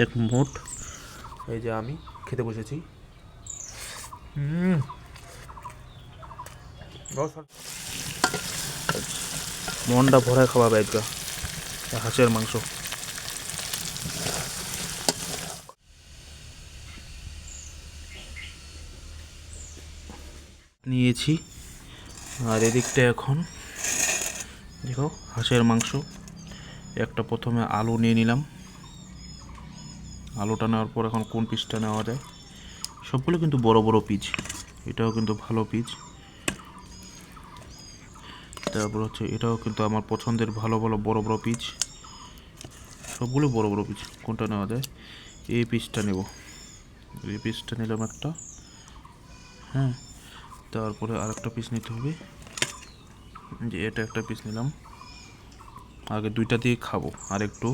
এক মুঠ। এই যে আমি খেতে বসেছি। মনটা ভরায় খাওয়া বাইকা হাঁসের মাংস নিয়েছি। আর এদিকটা এখন দেখো হাঁসের মাংস। একটা প্রথমে আলু নিয়ে নিলাম। আলুটা নেওয়ার পর এখন কোন পিসটা নেওয়া যায়, সবগুলো কিন্তু বড় বড় পিস, এটাও কিন্তু ভালো পিস। তারপর হচ্ছে এটাও কিন্তু আমার পছন্দের ভালো ভালো বড় বড় পিস, সবগুলো বড় বড় পিস। কোনটা নেওয়া যায়? এই পিসটা নেব। এই পিসটা নিলাম একটা। হ্যাঁ, তারপরে আরেকটা পিস নিতে হবে। যে এটা একটা পিস নিলাম। আগে দুইটা দিয়ে খাবো, আর একটু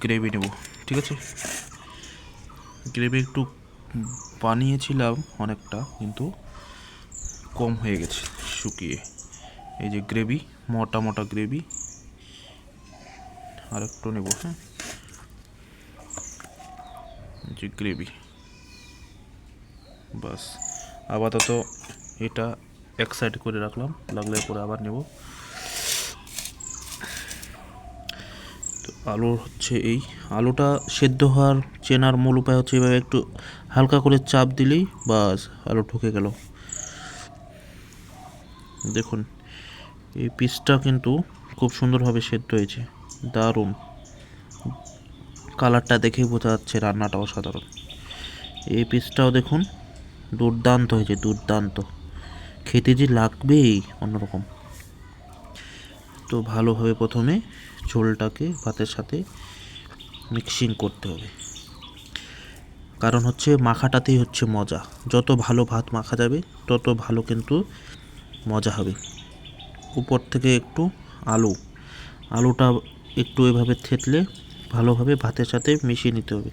গ্রেভি নেব। ঠিক আছে, গ্রেভি একটু বানিয়েছিলাম অনেকটা, কিন্তু কম হয়ে গেছে শুকিয়ে। এই যে গ্রেভি, মোটা মোটা গ্রেভি আর একটু নেব। হ্যাঁ, যে গ্রেভি, বাস। আপাতত এটা এক সাইড করে রাখলাম, লাগলে পরে আবার নেব। তো আলু হচ্ছে এই আলুটা সেদ্ধ হওয়ার চেনার মূল উপায় হচ্ছে এভাবে একটু হালকা করে চাপ দিলেই বাস আলু ঢুকে গেল। দেখুন এই পিসটা কিন্তু খুব সুন্দরভাবে সেদ্ধ হয়েছে, দারুণ। কালারটা দেখেই বোঝা যাচ্ছে রান্নাটা অসাধারণ। এই পিসটাও দেখুন দুর্দান্ত হয়েছে, দুর্দান্ত। খেতে যে লাগবেই অন্যরকম। তো ভালোভাবে প্রথমে ঝোলটাকে ভাতের সাথে মিক্সিং করতে হবে, কারণ হচ্ছে মাখাটাতেই হচ্ছে মজা। যত ভালো ভাত মাখা যাবে তত ভালো কিন্তু মজা হবে। উপর থেকে একটু আলুটা একটু এভাবে থেতলে ভালোভাবে ভাতের সাথে মিশিয়ে নিতে হবে।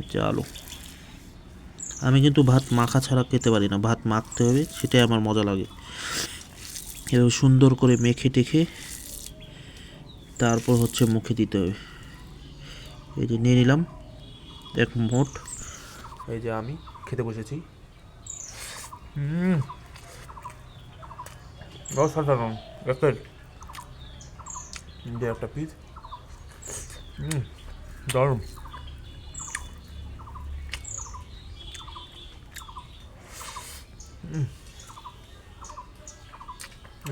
যে আলু, আমি কিন্তু ভাত মাখা ছাড়া খেতে পারি না, ভাত মাখতে হবে, সেটাই আমার মজা লাগে। এভাবে সুন্দর করে মেখে টেখে তারপর হচ্ছে মুখে দিতে হবে। এই যে নিয়ে নিলাম এক মুঠ। এই যে আমি খেতে বসেছি। অসাধারণ একটা একটা পিস, দারুণ।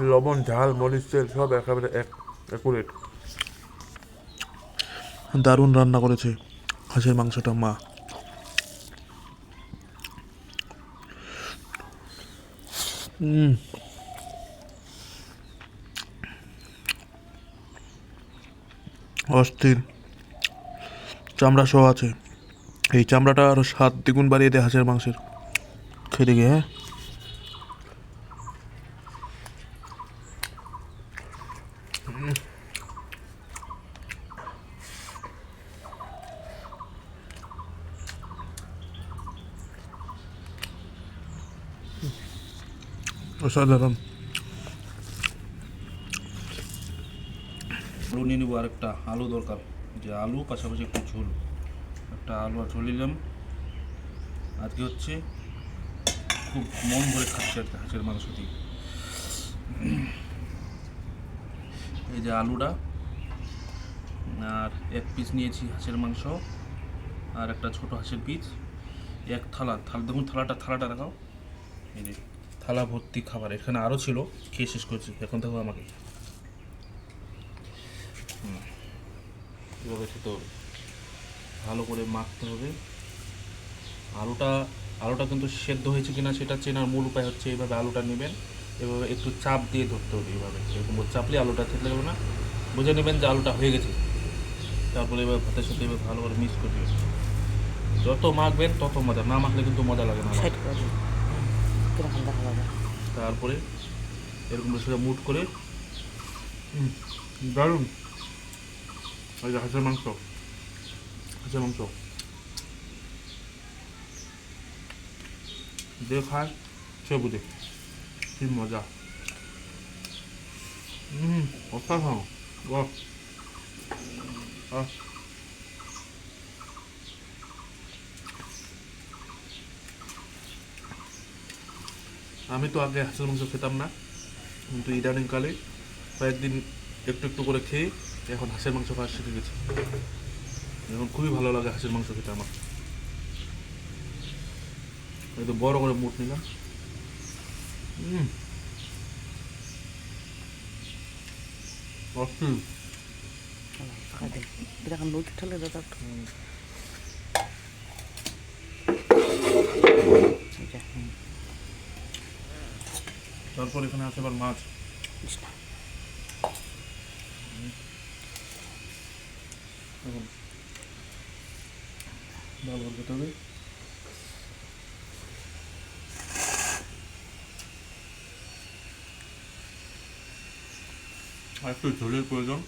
লবণ, ঝাল, মরিচ, তেল সব একেবারে একুরেট। দারুণ রান্না করেছে হাঁসের মাংসটা মা। অস্থির, চামড়া সহ আছে। এই চামড়াটা আরো স্বাদ দ্বিগুণ বাড়িয়ে দেয় হাঁসের মাংসের। খেতে গিয়ে হ্যাঁ, অসাধারণ। আলু নিয়ে নেবো, আর একটা আলু দরকার। যে আলু পাশাপাশি একটু ঝোল, একটা আলু আর ঝোল নিলাম। আজকে হচ্ছে খুব মন ভরে খাচ্ছে আর কি হাঁসের মাংস দিয়ে। এই যে আলুটা, আর এক পিস নিয়েছি হাঁসের মাংস, আর একটা ছোট হাঁসের পিস, এক থালা দেখুন থালাটা দেখাও। এই যে থালা ভর্তি খাবার, এখানে আরও ছিল, খেয়ে শেষ করছি। এখন দেখো আমাকে কীভাবে খেতে হবে, ভালো করে মাখতে হবে। আলুটা কিন্তু সেদ্ধ হয়েছে কিনা সেটা চেনার মূল উপায় হচ্ছে এইভাবে আলুটা নেবেন, এভাবে একটু চাপ দিয়ে ধরতে হবে। এইভাবে এরকম চাপলে আলুটা থেতলে যাবে না, বুঝে নেবেন যে আলুটা হয়ে গেছে। তারপরে এবার ভাতের সাথে এবার ভালো করে মিক্স করে দেবেন। যত মাখবেন তত মজা, না মাখলে কিন্তু মজা লাগে না। তারপরে এরকম সেটা মুট করে, দারুণ। এই যে হাঁসের মাংস যে খায় সে বুঝে কি মজা। অসাধারণ। আমি তো আগে হাঁসের মাংস খেতাম না, কিন্তু ইদানিংকালে কয়েকদিন একটু একটু করে খেয়ে এখন হাঁসের মাংস খাওয়া শিখে গেছি। এখন খুবই ভালো লাগে হাঁসের মাংস খেতে আমার। এই তো বড় করে মুট নিলাম। অস্থির। এটা এখন নদী ঠেলে দাদা একটু তারপর এখানে আছে আবার মাছ। ভালো করে খেতে হবে। আর একটু ঝোলের প্রয়োজন।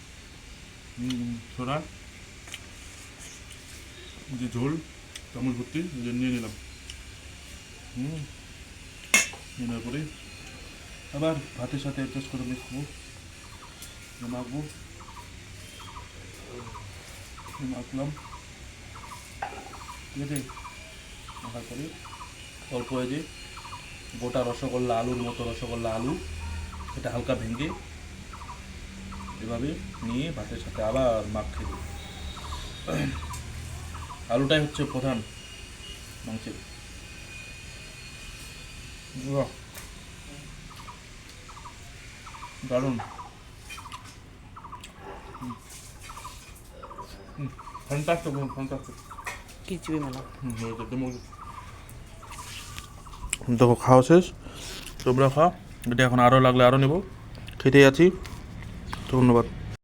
ছোড়া যে ঝোল চামচ ভর্তি যে নিয়ে নিলাম। নেওয়ার পরে আবার ভাতের সাথে অ্যাডজাস্ট করে মেখবো, মাখবো, মাখলাম। ঠিক আছে, মাখার পরে অল্প হয়ে যে গোটা রসগোল্লা, আলুর মতো রসগোল্লা আলু, সেটা হালকা ভেঙে এভাবে নিয়ে ভাতের সাথে আবার মাখিয়ে দেবো। আলুটাই হচ্ছে প্রধান মাংসের। বাহ, দারুণ। Fantastic, fantastic. কি চিবি মেলা দেখো খাওয়া শেষ, তোমরা খাও। এটা এখন আরও লাগলে আরও নেব। খেতে আছি। ধন্যবাদ।